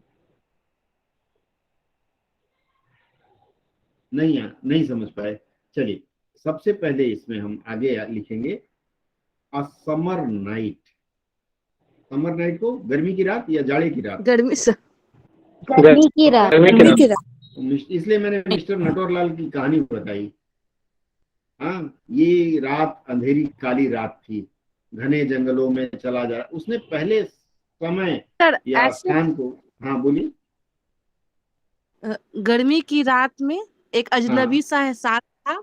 नहीं समझ पाए? चलिए, सबसे पहले इसमें हम आगे लिखेंगे a summer night. Summer night को गर्मी की रात या जाड़े की रात? गर्मी की रात। इसलिए मैंने मिस्टर नटवरलाल की कहानी बताई। हाँ, ये रात अंधेरी काली रात थी, घने जंगलों में चला जा रहा। उसने पहले समय या स्थान को, हाँ बोलिए। गर्मी की रात में एक अजनबी सा एहसास था,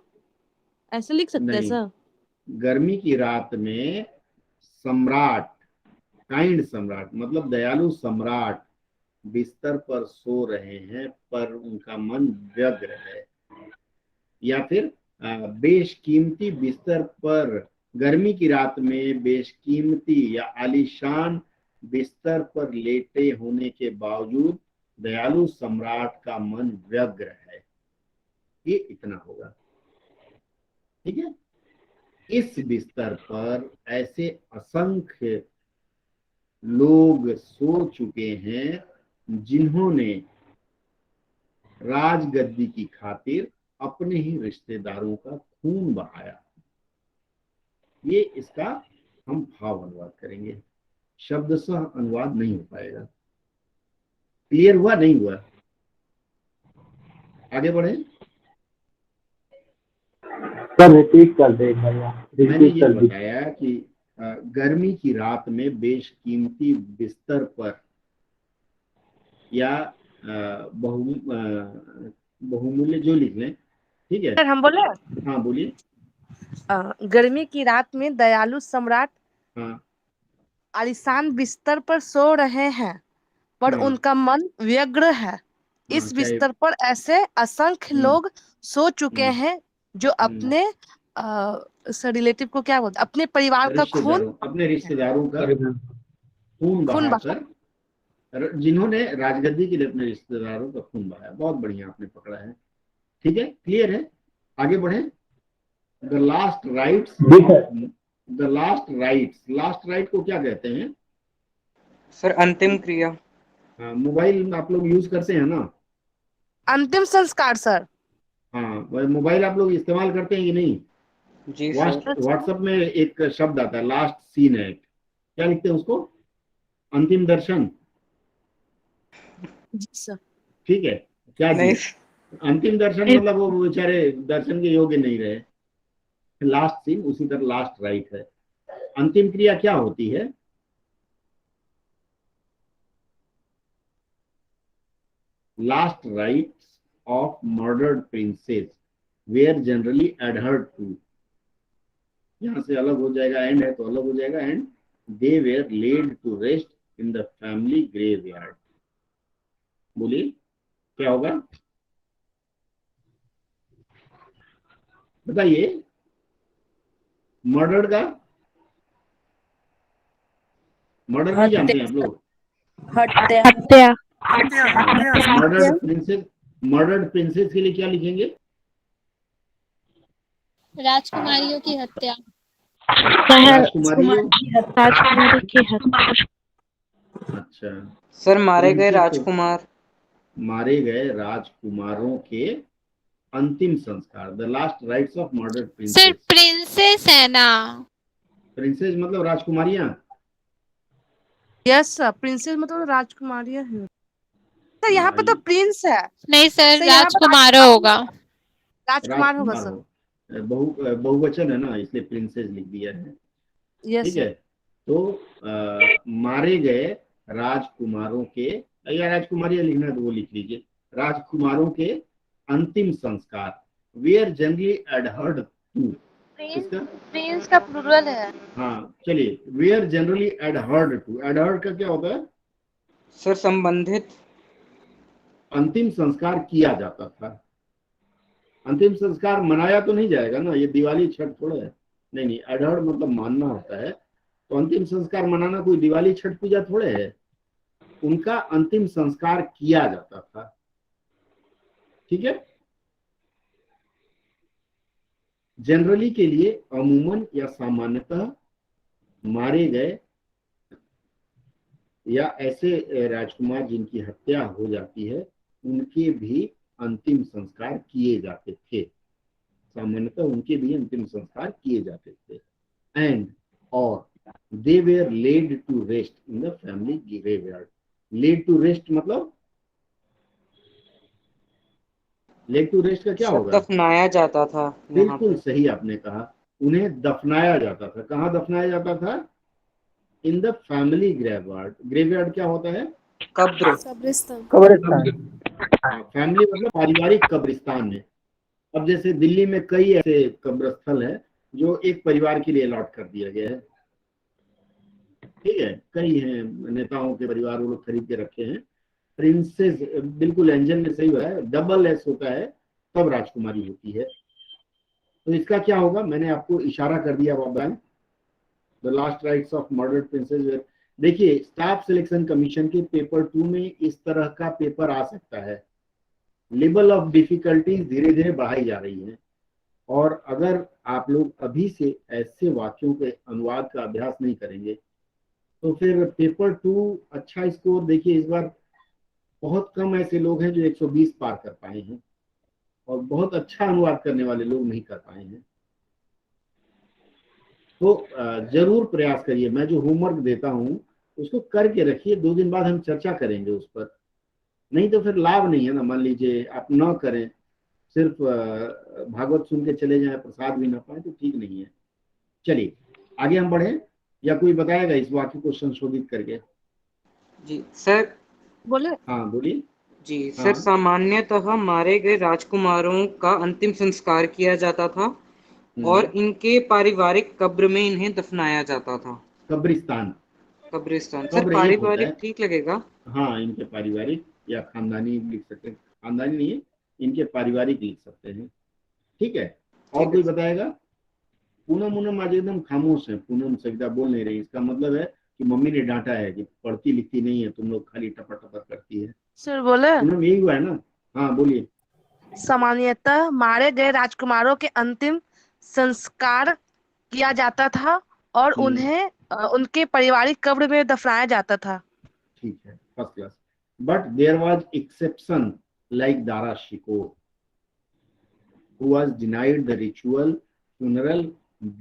ऐसे लिख सकते हैं सर? गर्मी की रात में सम्राट, काइंड सम्राट मतलब दयालु सम्राट बिस्तर पर सो रहे हैं पर उनका मन व्यग्र है। या फिर बेशकीमती बिस्तर पर, गर्मी की रात में बेशकीमती या आलीशान बिस्तर पर लेटे होने के बावजूद दयालु सम्राट का मन व्यग्र है। ये इतना होगा, ठीक है। इस बिस्तर पर ऐसे असंख्य लोग सो चुके हैं जिन्होंने राजगद्दी की खातिर अपने ही रिश्तेदारों का खून बहाया। ये इसका हम भाव अनुवाद करेंगे, शब्दशः अनुवाद नहीं हो पाएगा। क्लियर हुआ? नहीं हुआ? आगे बढ़े। सर रिपीट कर दे भैया। मैंने ये बताया कि गर्मी की रात में बेशकीमती बिस्तर पर या बहुमूल्य, जो लिख लें, ठीक है। सर हम बोले? हाँ बोलिए। गर्मी की रात में दयालु सम्राट आलीशान बिस्तर पर सो रहे हैं पर उनका मन व्यग्र है। इस बिस्तर पर ऐसे असंख्य लोग सो चुके हैं जो अपने रिलेटिव को क्या बोलते, अपने परिवार का खून, अपने रिश्तेदारों का खून बहाकर, जिन्होंने राजगद्दी के लिए अपने रिश्तेदारों का खून बहाया। बहुत बढ़िया आपने पकड़ा है, ठीक है, क्लियर है। आगे बढ़े। The last rights, the last rights, last right को क्या कहते हैं सर? अंतिम क्रिया। हाँ, मोबाइल आप लोग यूज करते हैं ना? अंतिम संस्कार सर। हाँ, मोबाइल आप लोग इस्तेमाल करते हैं कि नहीं? जी सर। व्हाट्सएप में एक शब्द आता है लास्ट सीन एक्ट, क्या लिखते हैं उसको? अंतिम दर्शन। जी सर। ठीक है, क्या नहीं। अंतिम दर्शन मतलब वो बेचारे दर्शन के योग्य नहीं रहे। लास्ट सीन, उसी तरह लास्ट राइट है। अंतिम क्रिया क्या होती है? Last rites of murdered princes were generally adhered to, यहां से अलग हो जाएगा, एंड है तो अलग हो जाएगा, and they were laid to rest in the family graveyard. बोलिए क्या होगा, बताइए। मर्डर का मर्डर नहीं जानते हैं आप लोग? हत्या। मर्डर्ड प्रिंसेस के लिए क्या लिखेंगे? राजकुमारियों की हत्या। राजकुमारियों की हत्या। अच्छा सर, मारे गए राजकुमार, मारे गए राजकुमारों के अंतिम संस्कार। The last rites of murdered princess. Sir princess है ना? प्रिंसेस मतलब राजकुमारियां। यस सर, प्रिंसेस मतलब राजकुमारियां हैं सर। यहाँ पे तो प्रिंस है। नहीं सर, राजकुमार होगा। राजकुमार होगा सर। बहुवचन है ना, इसलिए प्रिंसेस लिख दिया है। यस ठीक है, तो मारे गए राजकुमारों के, या राजकुमारी लिखना तो वो लिख लीजिए, राजकुमारों के अंतिम संस्कार वेयर जनरली एडहर्ड टू, इसका प्रिंस का प्लूरल है। हाँ चलिए, वेयर जनरली एडहर्ड टू, एडहर्ड का क्या होता है सर? संबंधित। अंतिम संस्कार किया जाता था। अंतिम संस्कार मनाया तो नहीं जाएगा ना, ये दिवाली छठ थोड़ा है, नहीं नहीं, एडहर्ड मतलब मानना होता है, तो अंतिम संस्कार मनाना कोई दिवाली छठ पूजा थोड़े है, उनका अंतिम संस्कार किया जाता था। ठीक है, जनरली के लिए अमूमन या सामान्यतः मारे गए या ऐसे राजकुमार जिनकी हत्या हो जाती है उनके भी अंतिम संस्कार किए जाते थे, सामान्यतः उनके भी अंतिम संस्कार किए जाते थे। एंड और they were laid to rest in the family graveyard. Laid to rest मतलब, लेड टू रेस्ट का क्या होगा? दफनाया जाता था। बिल्कुल सही आपने कहा, उन्हें दफनाया जाता था। कहाँ दफनाया जाता था? इन द फैमिली ग्रेवयार्ड। ग्रेवयार्ड क्या होता है? कब्र। फैमिली मतलब पारिवारिक कब्रिस्तान में। अब जैसे दिल्ली में कई ऐसे कब्रस्थल है जो एक परिवार के लिए अलॉट कर दिया गया है, ठीक है, कई हैं, नेताओं के परिवार वो लोग खरीद के रखे हैं। प्रिंसेस, बिल्कुल एंजल ने सही बताया, डबल एस होता है तब राजकुमारी होती है। तो इसका क्या होगा? मैंने आपको इशारा कर दिया बाबा, the last rites of murdered princes. देखिए, स्टाफ सिलेक्शन कमीशन के पेपर 2 में इस तरह का पेपर आ सकता है। लेवल ऑफ डिफिकल्टीज धीरे धीरे बढ़ाई जा रही है, और अगर आप लोग अभी से ऐसे वाक्यों के अनुवाद का अभ्यास नहीं करेंगे तो फिर पेपर 2 अच्छा स्कोर, देखिए इस बार बहुत कम ऐसे लोग हैं जो 120 पार कर पाए हैं, और बहुत अच्छा अनुवाद करने वाले लोग नहीं कर पाए हैं। तो जरूर प्रयास करिए, मैं जो होमवर्क देता हूँ उसको करके रखिए, 2 दिन बाद हम चर्चा करेंगे उस पर, नहीं तो फिर लाभ नहीं है ना। मान लीजिए आप न करें, सिर्फ भागवत सुन के चले जाएं, प्रसाद भी ना पाए, तो ठीक नहीं है। चलिए आगे हम बढ़े, या कोई बताएगा इस वाक्य को संशोधित करके? जी सर। बोले? हाँ बोलिए। जी सर, सामान्यतः मारे गए राजकुमारों का अंतिम संस्कार किया जाता था और इनके पारिवारिक कब्र में इन्हें दफनाया जाता था। कब्रिस्तान। कब्रिस्तान सर, पारिवारिक ठीक लगेगा? हाँ, इनके पारिवारिक या खानदानी लिख सकते हैं, खानदानी नहीं है, इनके पारिवारिक लिख सकते हैं। ठीक है, और कोई बताएगा? पूनम आज एकदम खामोश है, पूनम सविता बोल नहीं रही, इसका मतलब है कि मम्मी ने डांटा है कि पढ़ती लिखती नहीं है, तुम लोग खाली टपर टपर करती है। सर बोले? पूनम यही हुआ है ना? हाँ बोलिए। सामान्यतः मारे गए राजकुमारों के अंतिम संस्कार किया जाता था और उन्हें उनके पारिवारिक कब्र में दफनाया जाता था। ठीक है, first class. But there was exception like Dara Shikoh, who was denied the ritual funeral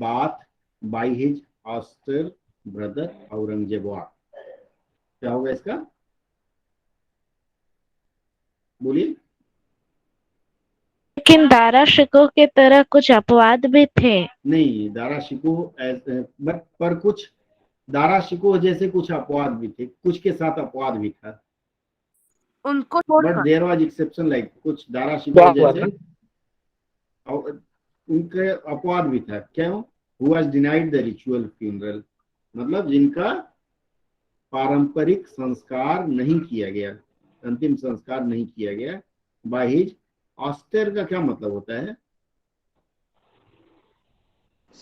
bath by his austere brother Aurangzeb। क्या होगा इसका? बोलिए। लेकिन दारा शिकोह के तरह कुछ अपवाद भी थे। नहीं, दारा शिकोह बट पर कुछ दारा शिकोह जैसे कुछ अपवाद भी थे, कुछ के साथ अपवाद भी था उनको, but there was exception like, कुछ दारा शिकोह जैसे उनके अपवाद भी था। क्यों? Who was denied the ritual funeral, मतलब जिनका पारंपरिक संस्कार नहीं किया गया, अंतिम संस्कार नहीं किया गया। by his austere का क्या मतलब होता है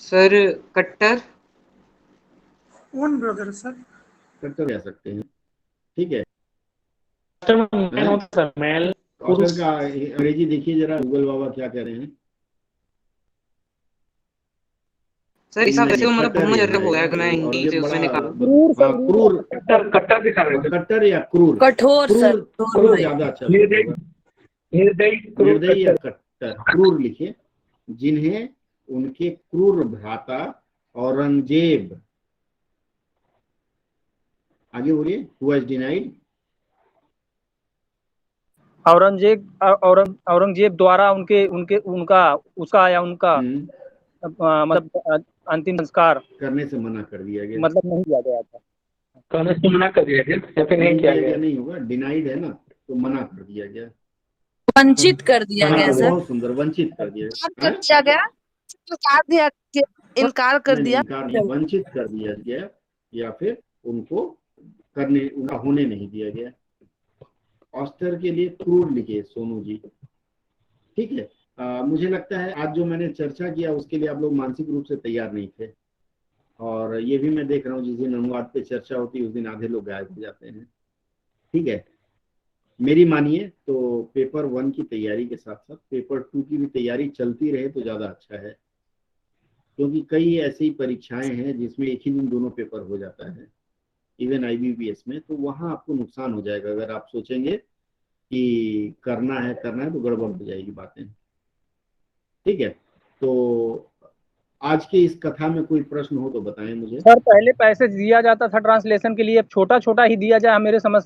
सर? कट्टर। ओन ब्रदर सर, कट्टर कह सकते हैं। ठीक है, ऑस्टर का अंग्रेजी देखिए जरा, गूगल बाबा क्या कह रहे हैं। सर इसका वैसे मतलब बहुत जरूर हो गया, मैं हिंदी से उसमें निकाला। क्रूर, कट्टर या क्रूर? कठोर सर, क्रूर ज्यादा अच्छा। निर्दयी या कट्टर? क्रूर लिखिए, जिन्हें उनके क्रूर भ्राता औरंगजेब, आगे बोलिए, who was denied, औरंगजेब द्वारा उनका मतलब अंतिम संस्कार करने से मना कर दिया गया, मतलब नहीं किया गया था। करने से मना कर दिया गया या फिर नहीं किया गया? नहीं होगा, डिनाइड है ना, तो मना कर दिया गया, वंचित कर दिया गया सर। बहुत सुंदर, वंचित कर दिया इनकार कर दिया, इनकार नहीं, वंचित कर दिया गया या फिर उनको करने, उनका होने नहीं दिया गया। ऑस्टर के लिए क्रूर लिखे सोनू जी, ठीक है। मुझे लगता है आज जो मैंने चर्चा किया उसके लिए आप लोग मानसिक रूप से तैयार नहीं थे, और ये भी मैं देख रहा हूँ जिस दिन अनुवाद पे चर्चा होती है उस दिन आधे लोग गायब हो जाते हैं, ठीक है। मेरी मानिए तो पेपर 1 की तैयारी के साथ साथ पेपर 2 की भी तैयारी चलती रहे तो ज्यादा अच्छा है, क्योंकि कई ऐसी परीक्षाएं हैं जिसमें एक ही दिन दोनों पेपर हो जाता है, इवन IBPS में, तो वहां आपको नुकसान हो जाएगा। अगर आप सोचेंगे कि करना है तो गड़बड़ हो जाएगी बातें, ठीक है। तो आज के इस कथा में कोई प्रश्न हो तो बताएं मुझे। सर पहले पैसे दिया जाता था ट्रांसलेशन के लिए, अब छोटा छोटा ही दिया जाए, मेरे समझ